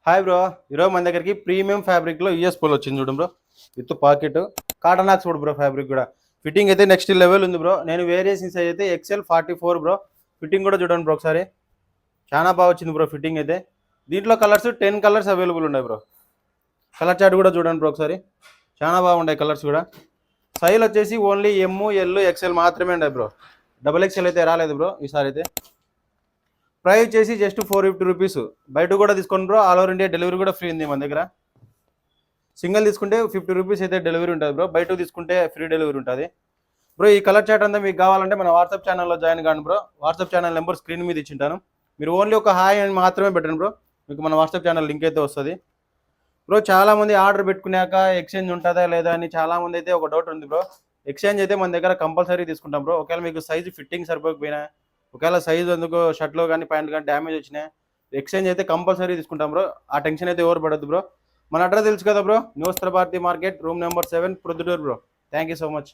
Hi bro. ఈరోజు మన దగ్గరికి ప్రీమియం ఫ్యాబ్రిక్లో యూఎస్ పోల్ వచ్చింది చూడు bro. With pocket cotton Oxford bro. Fabric కూడా ఫిట్టింగ్ అయితే నెక్స్ట్ లెవెల్ ఉంది బ్రో. నేను వేరియేషన్ సైజ్ అయితే XL 44 బ్రో. ఫిట్టింగ్ కూడా చూడండి బ్రో ఒకసారి. చాలా బాగా వచ్చింది బ్రో ఫిట్టింగ్ అయితే. దీంట్లో కలర్స్ 10 కలర్స్ అవైలబుల్ ఉన్నాయి బ్రో. కలర్ చార్ట్ కూడా చూడండి బ్రో ఒకసారి. చాలా బాగున్నాయి కలర్స్ కూడా. సైజ్ వచ్చేసి ఓన్లీ ML XL మాత్రమే ఉన్నాయి బ్రో. XXL అయితే రాలేదు బ్రో ఈసారి అయితే. ప్రైస్ వచ్చేసి జస్ట్ 450 రూపీస్. బయట కూడా తీసుకోండి bro. All over India delivery కూడా ఫ్రీ ఉంది మన దగ్గర. సింగిల్ తీసుకుంటే 50 రూపీస్ అయితే డెలివరీ ఉంటుంది బ్రో. బయట తీసుకుంటే ఫ్రీ డెలివరీ ఉంటుంది బ్రో. ఈ కలర్ చార్ట్ అంతా మీకు కావాలంటే మన వాట్సాప్ ఛానల్లో జాయిన్ కాండి bro. WhatsApp channel number screen మీద ఇచ్చింటాను. మీరు ఓన్లీ ఒక హాయ్ అని మాత్రమే పెట్టండి బ్రో. మీకు మన వాట్సాప్ ఛానల్ లింక్ అయితే వస్తుంది బ్రో. చాలామంది ఆర్డర్ పెట్టుకున్నాక ఎక్స్చేంజ్ ఉంటుందా లేదా అని చాలామంది అయితే ఒక డౌట్ ఉంది బ్రో. ఎక్స్చేంజ్ అయితే మన దగ్గర కంపల్సరీ తీసుకుంటాం బ్రో. ఒకవేళ మీకు సైజు ఫిట్టింగ్ సరిపోకపోయినా, ఒకవేళ సైజు ఎందుకు షర్ట్లో కానీ ప్యాంట్ కానీ డ్యామేజ్ వచ్చినా, ఎక్స్చేంజ్ అయితే కంపల్సరీ తీసుకుంటాం బ్రో. ఆ టెన్షన్ అయితే ఎవరు పడద్దు బ్రో. మన అడ్రస్ తెలుసు కదా bro. News Bharati market, room number 7, Proddatur bro. Thank you so much.